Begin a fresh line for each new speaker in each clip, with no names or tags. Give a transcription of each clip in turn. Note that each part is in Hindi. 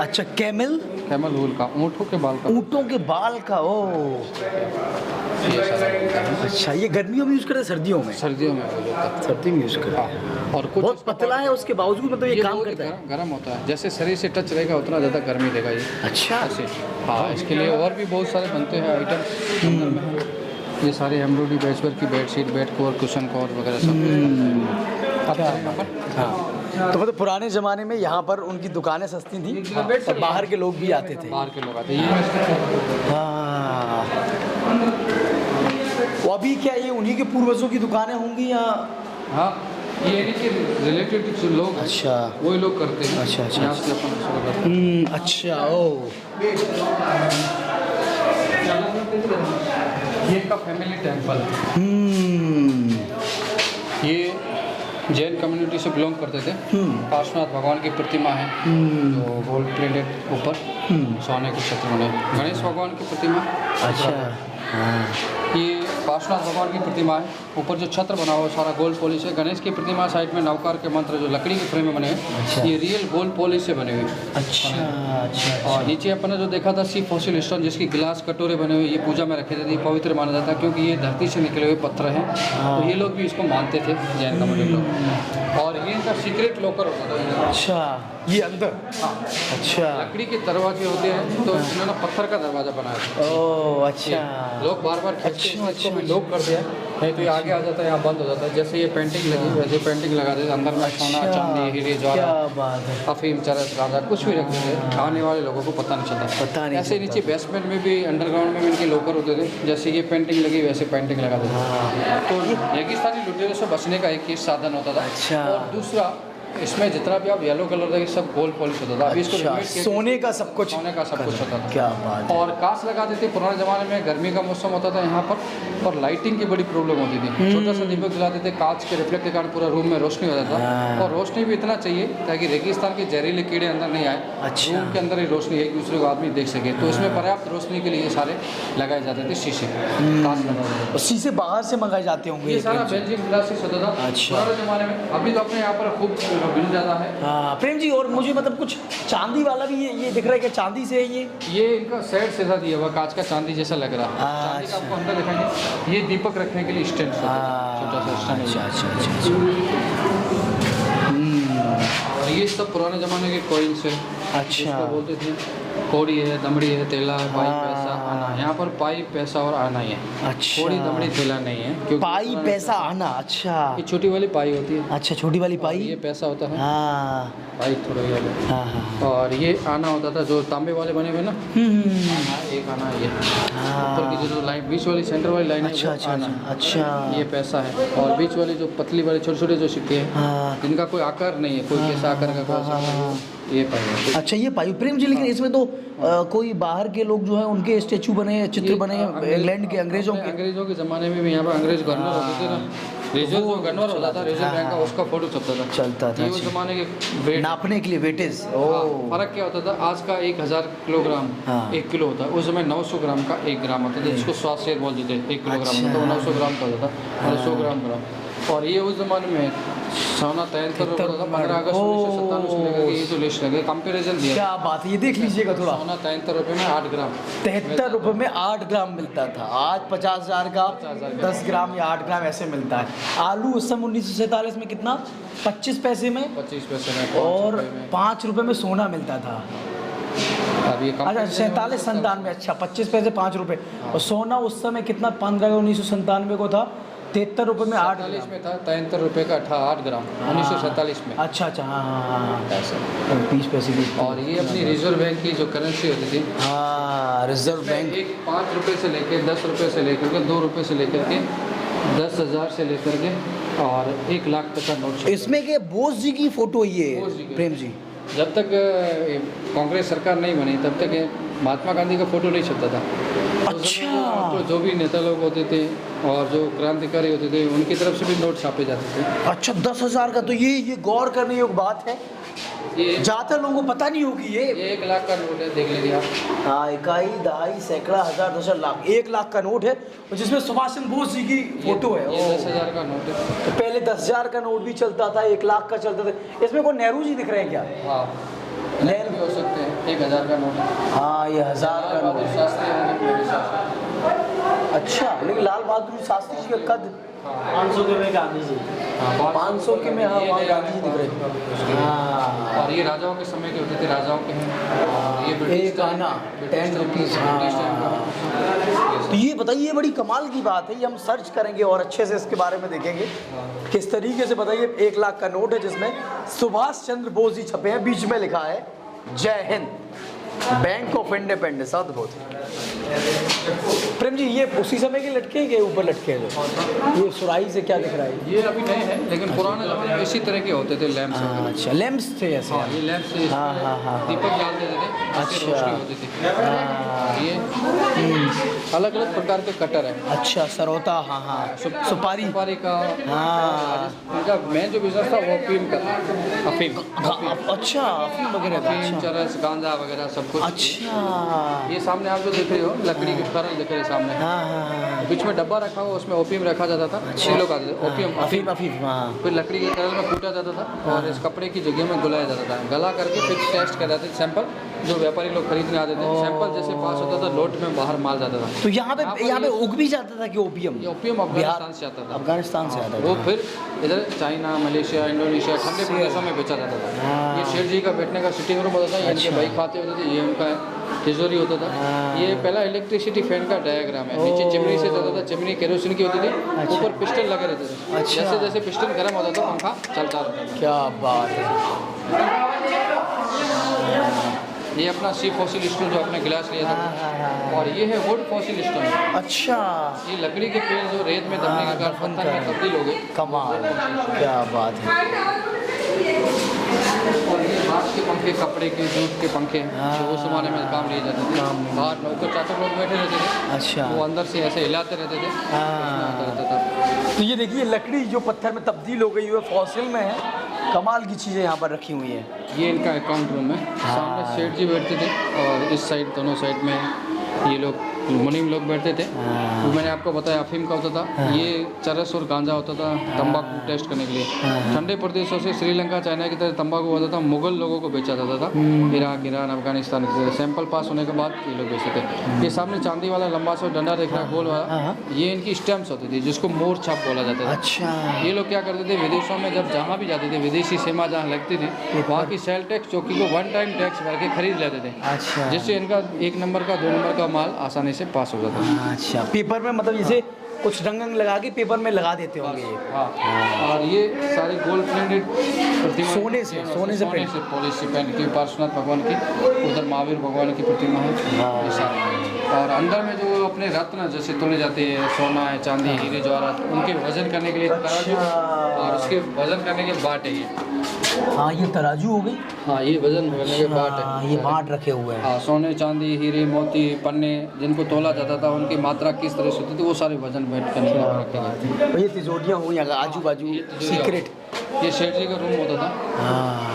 अच्छा, कैमल
वूल का, ऊँटों के बाल का।
ऊँटों के बाल का। ओ
ये सारा बनता है।
अच्छा, ये गर्मियों में यूज़ करते हैं सर्दियों में?
सर्दियों में हो जाता है।
सर्दी में यूज़ करते हैं।
हाँ, और कुछ
बहुत पतला है उसके बावजूद मतलब ये काम करता है।
गर्म होता है, जैसे शरीर से टच रहेगा उतना ज़्यादा गर्मी देगा ये।
अच्छा।
ऐसे हाँ, इसके लिए और भी बहुत सारे बनते हैं आइटम। ये सारे एम्ब्रॉयडरी पैचवर्क की bedsheet, bed cover, cushion cover वगैरह सब। अब यहाँ पर
हाँ, तो मतलब पुराने ज़माने में यहाँ पर उनकी दुकानें सस्ती थी और बाहर के लोग भी आते थे।
बाहर के लोग आते हैं।
हाँ, वो अभी क्या ये उन्हीं के पूर्वजों की दुकानें होंगी या?
हाँ, ये इनके रिलेटेड जो लोग,
अच्छा,
वही लोग करते हैं।
अच्छा, अच्छा,
यहाँ से अपन शुरू करते हैं।
अच्छा। ओ
ये का फैमिली टेम्पल, ये जैन कम्युनिटी से बिलोंग करते थे। पार्श्वनाथ भगवान की प्रतिमा है जो गोल्ड प्लेटेड ऊपर सोने के छत्र बने। गणेश भगवान की प्रतिमा।
अच्छा। हाँ,
ये पार्श्वनाथ भगवान की प्रतिमा है, ऊपर जो छत्र बना हुआ है सारा गोल्ड पॉलिश है। गणेश की प्रतिमा साइड में नवकार के मंत्र जो लकड़ी के फ्रेम में बने हैं।
अच्छा।
ये रियल गोल्ड पॉलिश से बने हुए।
अच्छा, अच्छा।
और नीचे अपन ने जो देखा था सी फॉसिल स्टोन, जिसकी गिलास कटोरे बने हुए, ये पूजा में रखे जाते हैं, पवित्र माना जाता है क्योंकि ये धरती से निकले हुए पत्थर हैं। तो ये लोग भी इसको मानते थे, जैन कम्युनिटी लोग। और ये इनका सीक्रेट लॉकर होता था।
अच्छा, ये अंदर?
हाँ,
अच्छा।
लकड़ी के दरवाजे होते हैं, तो इन्होंने पत्थर का दरवाजा बनाया।
ओह, अच्छा।
लोग बार बार खींचते हैं,
अच्छा,
इसको भी लॉक कर दिया, नहीं तो ये आगे आ जाता है, यहाँ बंद हो जाता है। जैसे ये पेंटिंग लगी वैसे पेंटिंग लगा देते, अंदर में सोना, चांदी, हीरे,
क्या
ज्वाला,
बात है।
अफीम, चरस, गांजा कुछ भी रख देते। आने वाले लोगों को पता नहीं चलता।
पता नहीं
ऐसे
चलता।
नीचे बेसमेंट में भी, अंडरग्राउंड में भी इनके लॉकर होते थे। जैसे ये पेंटिंग लगी वैसे पेंटिंग लगा देते। तो रेगिस्तानी लुटेरों से बचने का एक ही साधन होता था।
अच्छा।
और दूसरा, इसमें जितना भी आप येलो कलर देखें सब गोल्ड पॉलिश होता था। अभी इसको
अच्छा,
remake किया-
सोने का सब कुछ?
सोने का सब कुछ होता था।
क्या बात है।
और कांच लगा देते पुराने ज़माने में, गर्मी का मौसम होता था यहाँ पर, और लाइटिंग की बड़ी प्रॉब्लम होती थी। छोटा सा दीपक जलाते थे, कांच के रिफ्लेक्ट के कारण पूरा रूम में रोशनी हो जाता था। और रोशनी भी इतना चाहिए ताकि रेगिस्तान के जहरीले कीड़े अंदर नहीं आए।
अच्छा।
रूम के अंदर ही रोशनी एक दूसरे को आदमी देख सके, तो इसमें पर्याप्त रोशनी के लिए ये सारे लगाए जाते थे शीशे, कांच लगा देते
और शीशे बाहर से मंगाए जाते होंगे?
थे। ये सारा बेल्जियम ग्लासेस होता था
अच्छा।
पुराने ज़माने में। अभी तो अपने यहाँ पर खूब बिल ज़्यादा है।
हाँ प्रेम जी, और मुझे मतलब कुछ चांदी वाला भी ये दिख रहा है कि चांदी से है
ये इनका सेट से दिया हुआ, कांच का चांदी जैसा लग रहा है। चांदी का आपको अंदर दिखाएंगे, ये दीपक रखने के लिए स्टैंड, छोटा सा स्टैंड।
अच्छा, अच्छा, अच्छा।
और ये सब पुराने ज़माने के कॉइन्स है।
अच्छा।
जिसको बोलते थे कौड़ी है, दमड़ी है, तेला है, पाई, पैसा, आना। यहाँ पर पाई, पैसा और आना ही है।
अच्छा।
कौड़ी, दमड़ी, तेला नहीं है क्योंकि
पाई, पैसा, आना। अच्छा,
ये छोटी वाली पाई होती है।
अच्छा, छोटी वाली
और
पाई।
ये पैसा होता है।
हाँ,
पाई थोड़ा ये अलग।
हाँ, हाँ।
और ये आना होता था जो तांबे वाले बने हुए ना, आना, एक आना ये ऊपर की जो लाइन, बीच वाली सेंटर वाली लाइन है,
अच्छा,
वो
अच्छा,
आना।
अच्छा।
ये पैसा है। और बीच वाली जो पतली वाली छोटे छोटे जो सिक्के हैं,
हाँ,
जिनका कोई आकार नहीं है, कोई कैसा आकार का, कोई ऐसा, ये पाई है।
अच्छा, ये पाई। प्रेम जी, लेकिन इसमें तो कोई बाहर के लोग जो हैं उनके स्टेचू बने, चित्र बने, इंग्लैंड के, अंग्रेजों के
ज़माने में भी यहाँ पर अंग्रेज गवर्नर होते थे ना, रिजर्व जो गवर्नर होता था, रिजर्व बैंक का, उसका फोटो चलता था। ये उस ज़माने के वेट
नापने के लिए, वेटेज।
फर्क क्या होता था, आज का 1000 किलोग्राम 1 किलो होता है, उस समय 900 ग्राम का 1 ग्राम होता था, जिसको स्वाद शेयर बोलते थे। 1 किलोग्राम होता था, 900 ग्राम का होता था, 900 ग्राम। और ये उस ज़माने में सोना 73 रुपये होता था। 15 अगस्त 1997 से लेकर ये जो लिस्ट लगे, कंपेरिजन दिया।
क्या बात है, ये देख लीजिएगा थोड़ा।
सोना 73 रुपये में 8 ग्राम,
73 रुपये में 8 ग्राम मिलता था। आज 50,000 का 10 ग्राम या 8 ग्राम ऐसे मिलता है। आलू उस समय 1947 में कितना, 25 पैसे में,
25 पैसे में,
और 5 रुपये में सोना मिलता था।
अब ये
अच्छा, 47 97, अच्छा, 25 पैसे 5 रुपये। और सोना उस समय कितना, 15 1997 को था 73 रुपये में 8
47 में था 73 रुपये का 8 ग्राम 1947 में।
अच्छा, अच्छा, हाँ, हाँ, हाँ,
ऐसा।
20 पैसे की।
और ये अपनी रिजर्व बैंक की जो करेंसी होती थी,
हाँ, रिजर्व बैंक।
एक 5 रुपये से लेकर 10 रुपये से लेकर के 2 रुपये से लेकर के 10,000 से लेकर के और 1 लाख तक का नोट।
इसमें के बोस जी की फोटो ये
बोस जी की।
प्रेम जी,
जब तक कांग्रेस सरकार नहीं बनी तब तक महात्मा गांधी का फोटो नहीं छपता था।
अच्छा।
तो जो भी नेता लोग होते थे और जो क्रांतिकारी होते थे उनकी तरफ से भी नोट छापे जाते थे।
अच्छा, 10,000 का, तो ये गौर करने योग्य बात है।
ये
ज़्यादातर लोगों को पता नहीं होगी ये।
1 लाख का नोट है, देख लीजिए आप।
हाँ, इकाई, दहाई, सैकड़ा, हजार, 10 लाख, 1 लाख का नोट है, और जिसमें सुभाष चंद्र बोस जी की फोटो है।
ये 10,000 का नोट है।
तो पहले 10,000 का नोट भी चलता था, 1 लाख का चलता था। इसमें कोई नेहरू जी दिख रहे हैं क्या?
हाँ, नेहरू भी हो सकते हैं। 1000 का नोट है।
हाँ ये 1000 का नोट है।
शास्त्री होंगे मेरे हिसाब से।
अच्छा, लेकिन लाल बहादुर शास्त्री जी का कद
500 के में गांधी जी।
500 के में, हाँ वहाँ गांधी जी दिख रहे। हाँ,
और ये राजाओं के समय के होते थे, राजाओं के हैं। और ये ब्रिटिश
एक आना 10 रुपीज़।
ब्रिटिश टाइम का।
तो ये बताइए, ये बड़ी कमाल की बात है, ये हम सर्च करेंगे और अच्छे से इसके बारे में देखेंगे किस तरीके से। बताइए 1 लाख का नोट है जिसमें सुभाष चंद्र बोस जी छपे हैं, बीच में लिखा है जय हिंद, बैंक ऑफ इंडिपेंडेंस। अद्भुत। प्रेम जी ये उसी समय के लटके हैं के ऊपर लटके हैं जो ये सुराही से क्या दिख रहा है?
ये अभी नए हैं, लेकिन पुराने ज़माने में इसी तरह के होते थे लैंप्स।
अच्छा, लैंप्स थे ऐसे।
हाँ, ये लैंप्स से
हाँ, हाँ, हाँ।
दीपक जलाते थे,
अच्छा।
रोशनी होती थी। ये अलग अलग प्रकार के कटर है।
अच्छा, सरोता, हाँ हाँ, सुपारी।
सुपारी का।
हाँ,
इनका मेन जो बिजनेस था वो अफीम का था। अफीम।
अच्छा, अफीम वगैरह का।
अफीम,
अच्छा,
चरस, गांजा वगैरह सब कुछ।
अच्छा।
ये सामने आप जो देख रहे हो लकड़ी के उपकरण दिख रहे हैं सामने।
हाँ हाँ हाँ।
बीच में डब्बा रखा हुआ, उसमें ओपियम रखा जाता था। सीलो का ओपियम,
अफीम, अफीम, हाँ।
फिर लकड़ी के तरल में कूटा जाता था और इस कपड़े की जगह में गुलाया जाता था। गला करके फिर टेस्ट कर जाते थे सैंपल, जो व्यापारी लोग खरीदने आते थे। सैंपल जैसे पास होता था, लोट में बाहर माल जाता था।
तो यहाँ पे उग भी जाता था कि ओपियम?
ये ओपियम अफगानिस्तान से आता था।
अफगानिस्तान से आता था।
वो फिर इधर चाइना, मलेशिया, इंडोनेशिया ठंडे प्रदेशों में बेचा जाता था।
हाँ।
ये शेठ जी का बैठने का सिटिंग रूम होता था, ये इनके भाई खाते होते थे, ये उनका तिजोरी होता था। ये पहला इलेक्ट्रिसिटी फैन का डायग्राम है। नीचे चिमनी से चलता था, चिमनी केरोसिन की होती थी, ऊपर पिस्टन लगे रहते थे।
अच्छा।
जैसे जैसे पिस्टन गर्म होता था पंखा चलता रहता था।
क्या बात है।
ये अपना सी फॉसिल स्टोन जो अपने गिलास लिया था, और ये है वुड फॉसिल स्टोन।
अच्छा,
ये लकड़ी के पेड़ जो रेत में दबने के कारण पत्थर में तब्दील हो गए।
कमाल, क्या बात है।
और ये बाँस के पंखे, कपड़े के, जूट के पंखे जो उस जमाने में काम लिए जाते थे। बाहर नौकर चाकर लोग बैठे रहते थे।
अच्छा,
वो अंदर से ऐसे हिलाते रहते थे।
हाँ।
रहता था।
तो ये देखिए लकड़ी जो पत्थर में तब्दील हो गई है फॉसिल में है, कमाल की चीज़ें यहाँ पर रखी हुई हैं।
ये इनका अकाउंट रूम है। सामने सेठ जी बैठते थे और इस साइड दोनों साइड में ये लोग मुनीम लोग बैठते थे। वो मैंने आपको बताया अफीम का होता था। ये चरस और गांजा होता था तंबाकू टेस्ट करने के लिए। ठंडे प्रदेशों से श्रीलंका, चाइना की तरह तंबाकू होता था, मुगल लोगों को बेचा जाता था। इराक, ईरान, अफगानिस्तान की सैंपल पास होने के बाद ये लोग बेचते थे। ये सामने चांदी वाला लंबा सा डंडा देख रहा है गोल वाला, ये इनकी स्टैम्प्स होती थी जिसको मोर छाप बोला जाता था।
अच्छा,
ये लोग क्या करते थे, विदेशों में जब जहाँ भी जाते थे, विदेशी सीमा जहाँ लगती थी, वहाँ की सेल टैक्स चौकी को 1 टाइम टैक्स भर के खरीद लेते थे।
अच्छा,
जिससे इनका 1 नंबर का 2 नंबर का माल आसानी से पास हो जाता था।
अच्छा, पेपर में मतलब जैसे कुछ रंग लगा के पेपर में लगा देते होंगे ये।
हाँ। और ये सारी गोल्ड प्रिंटेड प्रतिमा,
सोने से
पॉलिश से पेंट की, पार्श्वनाथ भगवान की, उधर महावीर भगवान की प्रतिमा है। ये सारे। और अंदर में जो अपने रत्न जैसे तोले जाते हैं, सोना है, चांदी, हीरे जवाहरात, उनके वजन करने के लिए तराजू और उसके वजन करने के बाट है ये।
हाँ, ये तराजू हो गई।
हाँ, ये वजन करने के बाट है।
हाँ, ये बाट रखे हुए हैं।
हाँ, सोने, चांदी, हीरे, मोती, पन्ने जिनको तोला जाता था, उनकी मात्रा किस तरह से होती थी, वो सारे वजन बैठ करने के लिए रखे गए थे।
ये तिजोरियाँ हुई आजू बाजू, सीक्रेट।
ये शेठ जी का रूम होता था।
हाँ,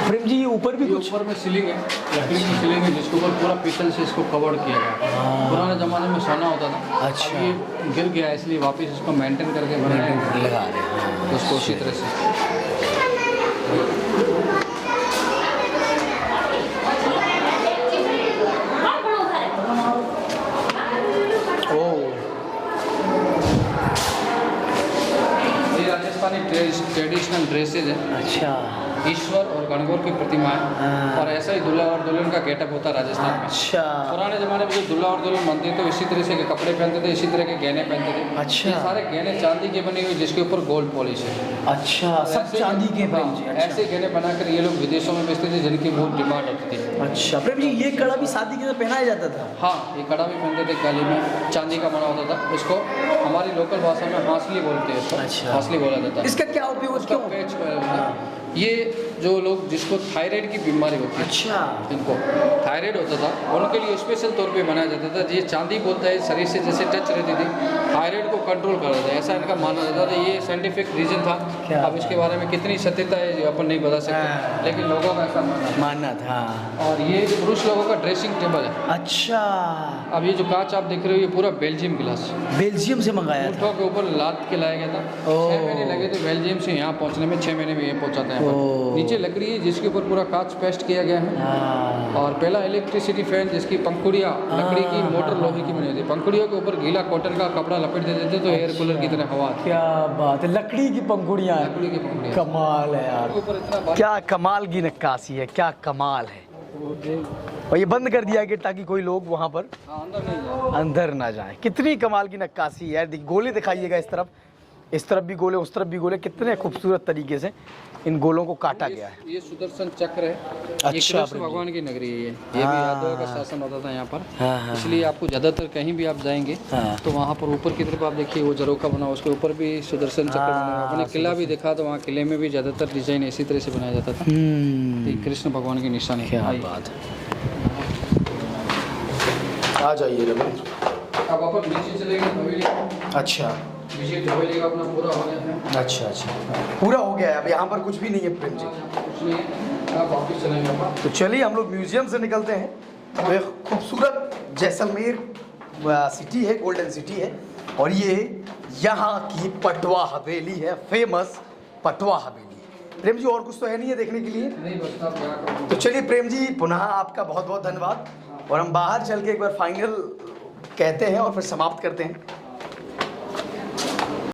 प्रेम जी ये ऊपर भी कुछ
ऊपर में सीलिंग है, लकड़ी की सीलिंग है, जिसके ऊपर पूरा पीतल से इसको कवर किया गया। पुराने ज़माने में सोना होता था।
अच्छा।
अब ये गिर गया, इसलिए वापस इसको मेंटेन करके बनाया
लगा रहे हैं
उसको उसी तरह से। राजस्थानी ट्रेडिशनल ड्रेसेज है।
अच्छा,
ईश्वर और गणगौर की प्रतिमा है। और ऐसा ही दूल्हा और दुल्हन का गेटअप होता है राजस्थान में।
अच्छा,
पुराने ज़माने में जो दूल्हा और दुल्हन बनते तो इसी तरह से के कपड़े पहनते थे, इसी तरह के गहने पहनते थे।
अच्छा।
ये सारे गहने चांदी के बने हुए जिसके ऊपर गोल्ड पॉलिश है।
अच्छा, सब
ऐसे-
चांदी के
हाँ,
पेंच। अच्छा।
ऐसे गहने बनाकर ये लोग विदेशों में बेचते थे जिनकी बहुत डिमांड होती थी।
अच्छा, प्रेम जी ये कड़ा भी शादी के अंदर पहनाया जाता था?
हाँ, ये कड़ा भी पहनते थे, गले में चांदी का बना होता था। इसको हमारी लोकल भाषा में हांसली बोलते हैं। इसको
अच्छा।
हांसली बोला जाता है।
इसका क्या उपयोग है?
उसका
क्यों?
पेच ये जो लोग जिसको थायराइड की बीमारी होती है,
अच्छा,
इनको थायराइड होता था उनके लिए स्पेशल तौर पे बनाया जाता था। ये चांदी बोलता है शरीर से जैसे टच रहती थी, थायराइड को कंट्रोल कर रहा था, ऐसा इनका मानना जाता था। ये साइंटिफिक रीजन था। अब इसके बारे में कितनी सत्यता है ये अपन नहीं बता सकते, लेकिन लोगों का ऐसा
मानना था।
और ये पुरुष लोगों का ड्रेसिंग टेबल है।
अच्छा,
अब ये जो कांच आप देख रहे हो ये पूरा बेल्जियम गिलास,
बेल्जियम से मंगाया था।
ऊँटों के ऊपर लाद के लाया गया था। 6 महीने लगे थे बेल्जियम से यहाँ पहुँचने में, 6 महीने में ये पहुँचाता है। नीचे लकड़ी है जिसके ऊपर पूरा कांच पेस्ट किया गया है। और पहला इलेक्ट्रिसिटी फैन जिसकी पंखुड़ियाँ लकड़ी की, मोटर लोहे की बनी होती है। पंखुड़ियों के ऊपर गीला कॉटन का कपड़ा लपेट देते थे तो एयर कूलर की तरह हवा आती।
क्या बात है, लकड़ी की पंखुड़ियाँ,
लकड़ी की पंखुड़ियाँ,
कमाल है यार।
ऊपर इतना
क्या कमाल की नक्काशी है, क्या कमाल है। और ये बंद कर दिया गया ताकि कोई लोग वहाँ पर
अंदर नहीं जाए,
अंदर ना जाए। कितनी कमाल की नक्काशी है यार। गोले दिखाइएगा इस तरफ भी गोले, उस तरफ भी गोले, कितने खूबसूरत तरीके से इन गोलों को काटा गया है।
ये सुदर्शन चक्र है।
अच्छा,
ये कृष्ण भगवान की नगरी है। ये भी यादवों का शासन होता था यहाँ पर। इसलिए आपको ज़्यादातर कहीं भी आप जाएंगे तो वहाँ पर ऊपर की तरफ आप देखिए वो झरोखा बना, उसके ऊपर भी सुदर्शन चक्र बना। आपने किला भी देखा तो वहाँ किले में भी ज़्यादातर डिजाइन इसी तरह से बनाया जाता था। ये कृष्ण भगवान की निशानी।
क्या बात है। आ जाइए
अब अपन नीचे चलेंगे हवेली।
अच्छा,
विजिट हवेली का अपना पूरा हो गया है।
अच्छा, पूरा हो गया है। अब यहाँ पर कुछ भी नहीं है प्रेम जी।
कुछ नहीं है, अब वापस चलेंगे अपन।
तो चलिए हम लोग म्यूजियम से निकलते हैं। तो एक खूबसूरत जैसलमेर सिटी है, गोल्डन सिटी है, और ये यहाँ की पटवा हवेली है, फेमस पटवा हवेली। प्रेम जी और कुछ तो है नहीं है देखने के लिए?
नहीं, बस आप यहाँ करो।
तो चलिए प्रेम जी, पुनः आपका बहुत बहुत धन्यवाद। और हम बाहर चल के एक बार फाइनल कहते हैं और फिर समाप्त करते हैं।